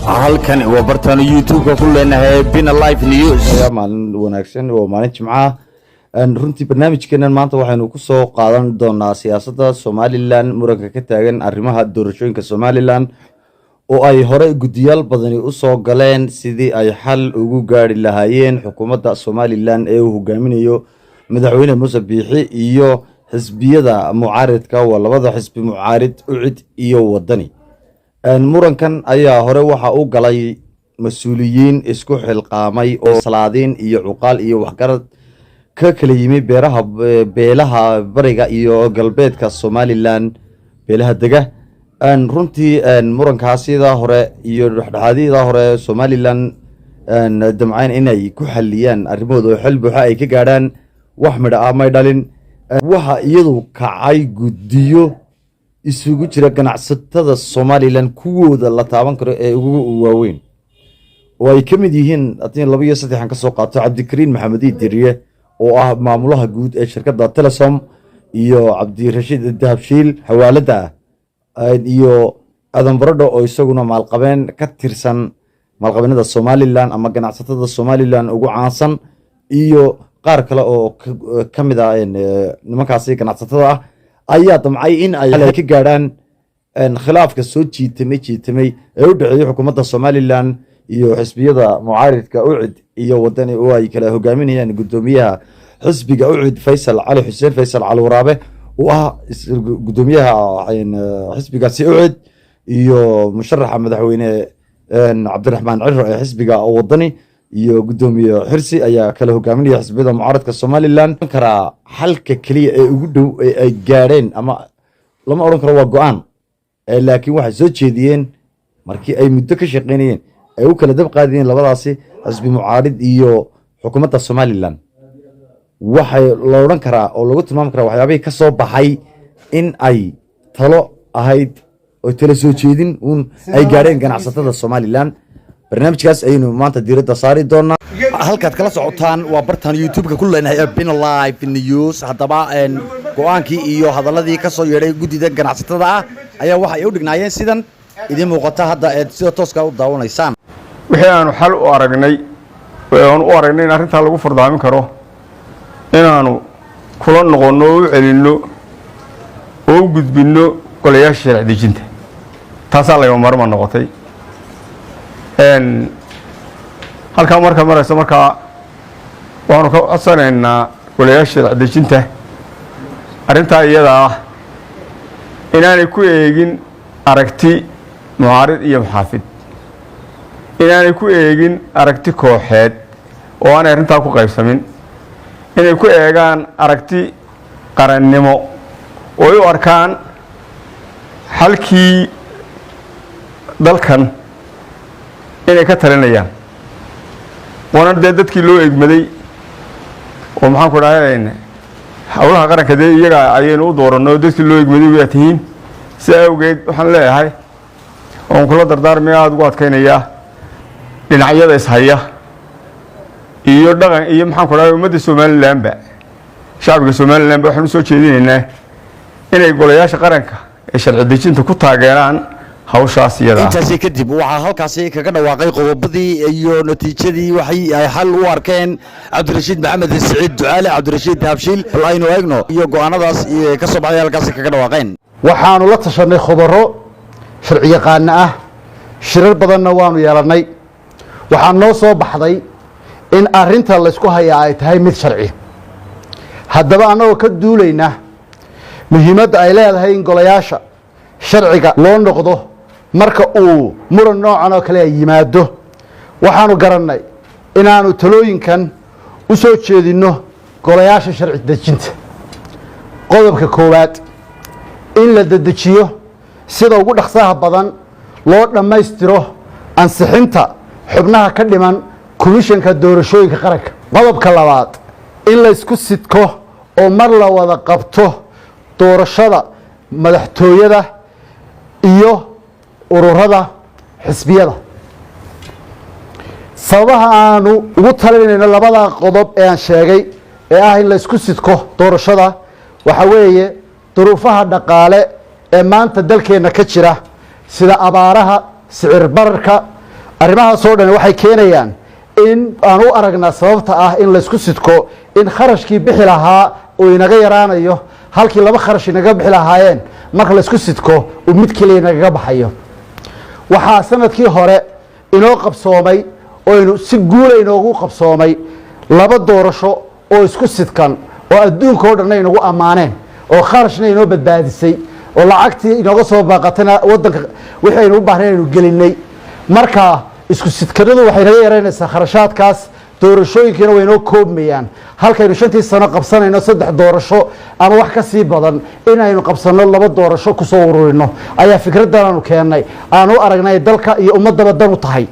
halkan waa bartaan YouTube-ka ku leenahay Bina Live News. maalin wanaagsan oo maalin Jimcaha runtii barnaamijkeena maanta waxaynu ku soo qaadan doonaa siyaasadda Somaliland muranka ka taagan arrimaha doorashooyinka Somaliland oo ay hore gudiyaal badani u soo galeen sidii ay xal ugu gaari lahaayeen xukuumadda Somaliland ee uu hogaaminayo madaxweyne Muuse Biixi iyo xisbiyada mucaaradka waa labada xisbi mucaarid UCID iyo wadani murankan ayaa hore waxa uu galay mas'uuliyiin isku xilqaamay oo salaadiin iyo cuqaal iyo waxgarad ka kala yimi beelaha bariga iyo galbeedka Somaliland beelaha dega runtii murankaasida hore iyo dhexdhexaadida hore Somaliland damcaan inay ku xaliyaan arrimooda xil buuxa ay ka gaaraan wax midha ama dhalin waxa iyadu kacay gudiyo isugu jira ganacsatada Somaliland kuwooda la taaban karo ee ugu waaweyn oo ay kamid yihiin 23 ka soo qaato Cabdikariin Maxamed Idriye oo ah maamulaha guud ee shirkadda Telesom iyo Cabdirashiid Dahabshiil xawaalada iyo Adan Baradho oo isaguna maalqabeen ka tirsan maalqabeennada Somaliland ama ganacsatada Somaliland ugu caansan iyo qaar kale oo kamid ah nimankaasi ganacsatada ah ayaa damcay in ay ka gaaraan khilaafka soo jiitamay ee u dhaxeeyay xukuumadda Somaliland iyo xisbiyada mucaaridka UCID iyo wadani oo ay kala hogaaminayaan gudoomiyaha xisbiga UCID Faysal Cali Xuseen Faysal Cali Waraabe oo ah gudoomiyaha xisbigaasi UCID iyo musharaxa madaxweyne Cabdiraxmaan Ciro ee xisbiga wadani iyo gudoomiye Xirsi ayaa kala hogaaminaya xisbiyada mucaaradka Somaliland kara xalka kaliya ee ugu dhow ay gaareen ama lama oran karo waa go'aan laakiin waxay soo jeediyeen markii ay muddo ka shaqeynayeen ay u kala dab qaadeen labadaasi xisbi mucaarid iyo xukuumadda Somaliland waxay la oran karaa oo lagu tilmaami karaa waxyaabihii ka soo baxay in ay talo ahayd oo talo soo jeedin ay gaareen ganacsatada Somaliland barnaamijkaas aynu maanta diiradda saari doonaa halkaad kala socotaan waa bartaan YouTube-ka ku leenahay Bina Live News hadaba go'aankii iyo hadaladii ka soo yeeray gudida ganacsatada ah ayaa waxa ay u dhignaayeen sidan idin muuqata hadda sida tooska u daawanaysaan wixii aanu xal u aragnay in arrinta lagu furdaamin karo inaanu kula noqono oo celino oo gudbino golayaasha sharci dejinta taasoo laga marma noqotay halka marayso marka waxaanu ka codsanaynaa golayaasha sharci dejinta arrinta iyada ah inaanay ku eegin aragti mucaarid iyo muxaafid inaanay ku eegin aragti kooxeed oo aan arrintaa ku qaybsamin inay ku eegaan aragti qarannimo oo ay u arkaan halkii dalkan inay ka talinayaan waana dadkii loo eegmaday oo maxaan ku dhahay hawlaha qaranka iyaga ayaynu u dooranno dadkii loo eegmaday way tihiin si awgeed waxaan leeyahay oo kula dardaarmay aad ugu adkaynayaa dhinacyada is haya iyo dhaqan iyo maxaan ku dhahay ummadda Somaliland shacabka Somaliland waxaan soo jeedinaynaa inay golayaasha qaranka ee sharci dejinta ku taageeraan hawshaas iyada intaasi kadib waxa halkaasi kaga dhawaaqay qodobadii iyo natiijadii waxay ay xal u arkeen Cabdirashiid Maxamed Saciid Ducaale Cabdirashiid Dahabshiil aynu eegno iyo go'aanadaas ka soo baxay halkaasi kaga dhawaaqeen waxaanu la tashanay khubaro sharci yaqaan ah shirar badanna waanu yeelanay waxaan noo soo baxday in arrinta la isku hayaa ay tahay mid sharci haddaba anagoo ka duulayna muhiimadda ay leedahay in golayaasha sharciga loo noqdo marka uu muran noocan oo kale yimaado waxaanu garannay inaanu talooyinkan u soo jeedino golayaasha sharci dejinta qodobka koowaad in la dedejiyo sida ugu dhaqsaha badan loo dhammaystiro ansixinta xubnaha ka dhiman komishanka doorashooyinka qaranka qodobka labaad in la isku sidko oo mar la wada qabto doorashada madaxtooyada iyo ururada xisbiyada sababaha aanu ugu talinayno labada qodob ee aan sheegay ee ah in la isku sidko doorashada waxa weeye duruufaha dhaqaale ee maanta dalkeena ka jira sida abaaraha sicir bararka arrimahaasoo dhan waxay keenayaan in aan u aragnaa sababta ah in laysku sidko in kharashkii bixi lahaa uu inaga yaraanayo halkii 2 kharash inaga bixi lahaayeen marka laysku sidko uu mid keliya inagaga baxayo waxaa sanadkii hore inoo qabsoomay oo aynu si guula inoogu qabsoomay 2 doorasho oo isku sidkan oo adduunka oo dhan inagu ammaaneen oo kharashna inoo badbaadisay oo lacagtii inooga soo baaqatana waddanka wixii aynu u baahneen aynu gelinay marka isku sidkanadu waxay naga yaraynaysaa kharashaadkaas doorashooyinkiina way inoo koobmayaan halkaynu 5 sano qabsanayno 3 doorasho ama wax ka sii badan inaynu qabsanno 2 doorasho ku soo ururino ayaa fikraddan aanu keennay aanu aragnay dalka iyo ummadaba dan u tahay